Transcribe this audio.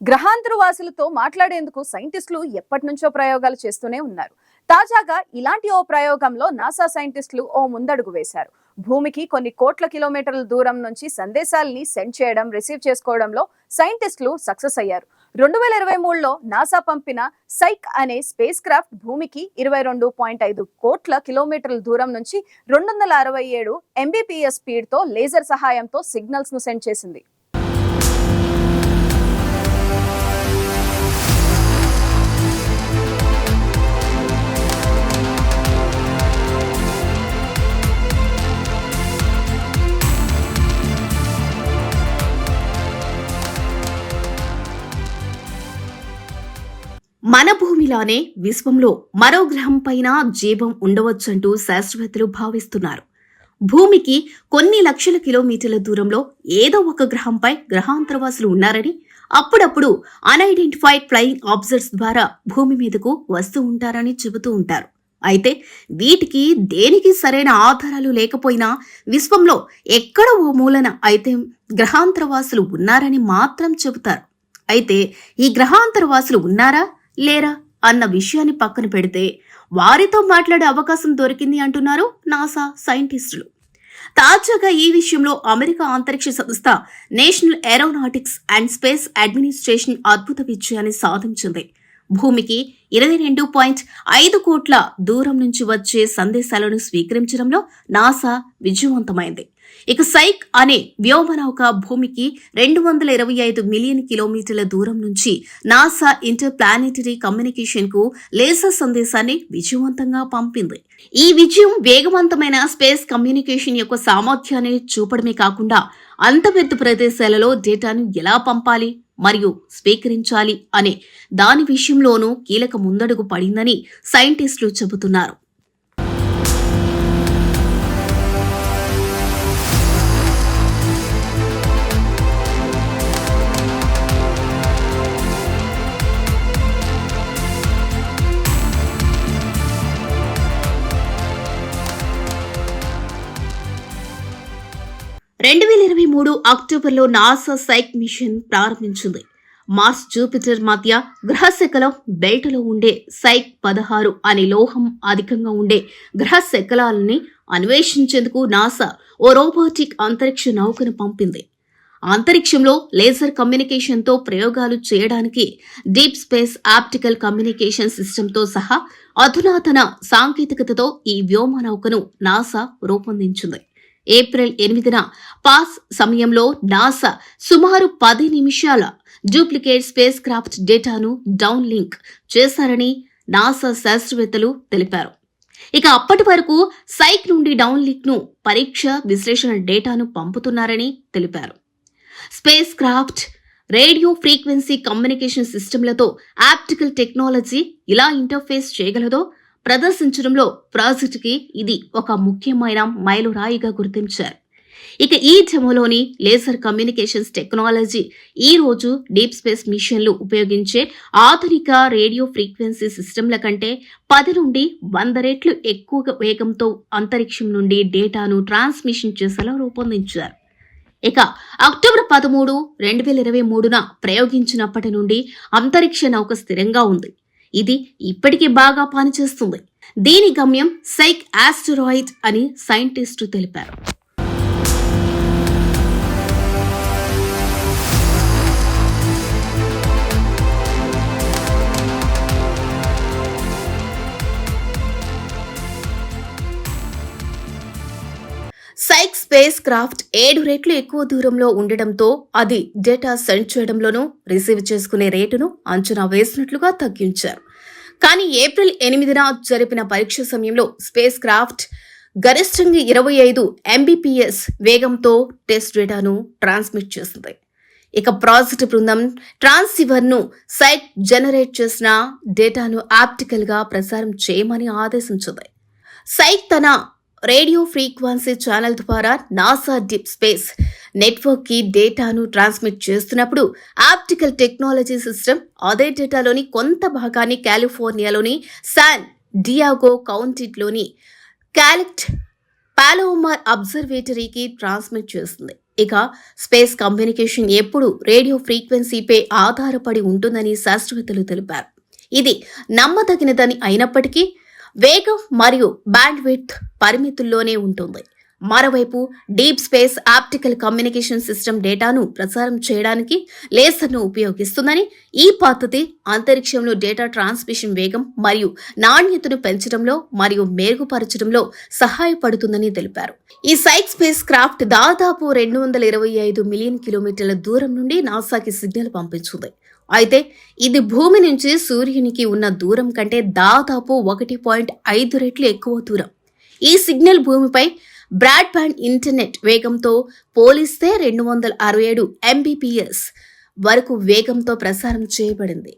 గ్రహాంతరవాసులతో మాట్లాడేందుకు సైంటిస్టులు ఎప్పటి నుంచో ప్రయోగాలు చేస్తూనే ఉన్నారు. తాజాగా ఇలాంటి ఓ ప్రయోగంలో నాసా సైంటిస్టులు ఓ ముందడుగు వేశారు. భూమికి కొన్ని కోట్ల కిలోమీటర్ల దూరం నుంచి సందేశాలని సెండ్ చేయడం, రిసీవ్ చేసుకోవడంలో సైంటిస్టులు సక్సెస్ అయ్యారు. 2023లో నాసా పంపిన సైక్ అనే స్పేస్ క్రాఫ్ట్ భూమికి 22.5 కోట్ల కిలోమీటర్ల దూరం నుంచి 267 MBPS స్పీడ్తో లేజర్ సహాయంతో సిగ్నల్స్ ను సెండ్ చేసింది. మన భూమిలానే విశ్వంలో మరో గ్రహం పైన జీవం ఉండవచ్చంటూ శాస్త్రవేత్తలు భావిస్తున్నారు. భూమికి కొన్ని లక్షల కిలోమీటర్ల దూరంలో ఏదో ఒక గ్రహంపై గ్రహాంతరవాసులు ఉన్నారని, అప్పుడప్పుడు అన్ఐడెంటిఫైడ్ ఫ్లయింగ్ ఆబ్జెక్ట్స్ ద్వారా భూమి మీదకు వస్తూ ఉంటారని చెబుతూ ఉంటారు. అయితే వీటికి దేనికి సరైన ఆధారాలు లేకపోయినా విశ్వంలో ఎక్కడ ఓ మూలన అయితే గ్రహాంతరవాసులు ఉన్నారని మాత్రం చెబుతారు. అయితే ఈ గ్రహాంతరవాసులు ఉన్నారా లేరా అన్న విషయాన్ని పక్కన పెడితే వారితో మాట్లాడే అవకాశం దొరికింది అంటున్నారు నాసా సైంటిస్టులు. తాజాగా ఈ విషయంలో అమెరికా అంతరిక్ష సంస్థ national aeronautics and space administration అద్భుత విజయాన్ని సాధించింది. భూమికి 22.5 కోట్ల దూరం నుంచి వచ్చే సందేశాలను స్వీకరించడంలో నాసా విజయవంతమైంది. ఇక సైక్ అనే వ్యోమనౌక భూమికి 225 మిలియన్ కిలోమీటర్ల దూరం నుంచి నాసా ఇంటర్ ప్లానెటరీ కమ్యూనికేషన్ కు లేజర్ సందేశాన్ని విజయవంతంగా పంపింది. ఈ విజయం వేగవంతమైన స్పేస్ కమ్యూనికేషన్ యొక్క సామర్థ్యాన్ని చూపడమే కాకుండా అంత పెద్ద ప్రదేశాలలో డేటాను ఎలా పంపాలి మరియు స్వీకరించాలి అనే దాని విషయంలోనూ కీలక ముందడుగు పడిందని సైంటిస్టులు చెబుతున్నారు. అక్టోబర్లో నాసా సైక్ మిషన్ ప్రారంభించింది. మార్స్, జూపిటర్ మధ్య గ్రహశకలం బెల్టులో ఉండే సైక్ 16 అనే లోహం అధికంగా ఉండే గ్రహశకలాలని అన్వేషించేందుకు నాసా ఓ రోబోటిక్ అంతరిక్ష నౌకను పంపింది. అంతరిక్షంలో లేజర్ కమ్యూనికేషన్తో ప్రయోగాలు చేయడానికి డీప్ స్పేస్ ఆప్టికల్ కమ్యూనికేషన్ సిస్టంతో సహా అధునాతన సాంకేతికతతో ఈ వ్యోమ నౌకను నాసా రూపొందించింది. ఏప్రిల్ 8న పాస్ సమయంలో నాసా సుమారు 10 నిమిషాల డూప్లికేట్ స్పేస్ క్రాఫ్ట్ డేటాను డౌన్ లింక్ చేశారని నాసా శాస్త్రవేత్తలు తెలిపారు. ఇక అప్పటి వరకు సైక్ నుండి డౌన్ లింక్ ను పరీక్ష, విశ్లేషణ డేటాను పంపుతున్నారని తెలిపారు. Space craft radio frequency communication సిస్టంలతో ఆప్టికల్ టెక్నాలజీ ఇలా ఇంటర్ఫేస్ చేయగలదో ప్రదర్శించడంలో ప్రాజెక్టుకి ఇది ఒక ముఖ్యమైన మైలురాయిగా గుర్తించారు. ఇక ఈ డెమోలోని లేజర్ కమ్యూనికేషన్స్ టెక్నాలజీ ఈ రోజు డీప్ స్పేస్ మిషన్లు ఉపయోగించే ఆధునిక రేడియో ఫ్రీక్వెన్సీ సిస్టంల కంటే 10 నుండి 100 రెట్లు ఎక్కువ వేగంతో అంతరిక్షం నుండి డేటాను ట్రాన్స్మిషన్ చేసేలా రూపొందించారు. ఇక అక్టోబర్ 13, 2023న ప్రయోగించినప్పటి నుండి అంతరిక్ష నౌక స్థిరంగా ఉంది. ఇది ఇప్పటికీ బాగా పనిచేస్తుంది. దీని గమ్యం సైక్ ఆస్టెరాయిడ్ అని సైంటిస్టులు తెలిపారు. సైక్ స్పేస్ క్రాఫ్ట్ 7 రెట్లు ఎక్కువ దూరంలో ఉండడంతో అది డేటా సెండ్ చేయడంలోనూ రిసీవ్ చేసుకునే రేటును అంచనా వేసినట్లుగా తగ్గించారు. కానీ ఏప్రిల్ 8న జరిపిన పరీక్ష సమయంలో స్పేస్ క్రాఫ్ట్ గరిష్టంగా 25 MBPS వేగంతో టెస్ట్ డేటాను ట్రాన్స్మిట్ చేసింది. ఇక ప్రాజెక్ట్ బృందం ట్రాన్సివర్ ను సైట్ జనరేట్ చేసిన డేటాను ఆప్టికల్ గా ప్రసారం చేయమని ఆదేశించింది. సైట్ తన రేడియో ఫ్రీక్వెన్సీ ఛానల్ ద్వారా నాసా డీప్ స్పేస్ నెట్వర్క్ కి డేటాను ట్రాన్స్మిట్ చేస్తున్నప్పుడు ఆప్టికల్ టెక్నాలజీ సిస్టమ్ అదే డేటాలోని కొంత భాగాన్ని కాలిఫోర్నియాలోని శాన్ డియాగో కౌంటీలోని క్యాలెక్ట్ పాలోమార్ అబ్జర్వేటరీకి ట్రాన్స్మిట్ చేస్తుంది. ఇక స్పేస్ కమ్యూనికేషన్ ఎప్పుడు రేడియో ఫ్రీక్వెన్సీపై ఆధారపడి ఉంటుందని శాస్త్రవేత్తలు తెలిపారు. ఇది నమ్మదగినదని అయినప్పటికీ వేగం మరియు బ్యాండ్విడ్త్ పరిమితుల్లోనే ఉంటుంది. మరోవైపు deep space optical communication system డేటాను ప్రసారం చేయడానికి లేసర్ను ఉపయోగిస్తుందని, ఈ పద్ధతి అంతరిక్షంలో డేటా ట్రాన్స్మిషన్ వేగం మరియు నాణ్యతను పెంచడంలో మరియు మెరుగుపరచడంలో సహాయపడుతుందని తెలిపారు. ఈ సైక్ స్పేస్ క్రాఫ్ట్ దాదాపు 225 మిలియన్ కిలోమీటర్ల దూరం నుండి నాసాకి సిగ్నల్ పంపించింది. అయితే ఇది భూమి నుంచి సూర్యునికి ఉన్న దూరం కంటే దాదాపు 1.5 రెట్లు ఎక్కువ దూరం. ఈ సిగ్నల్ భూమిపై బ్రాడ్బ్యాండ్ ఇంటర్నెట్ వేగంతో పోలిస్తే 267 Mbps వరకు వేగంతో ప్రసారం చేయబడింది.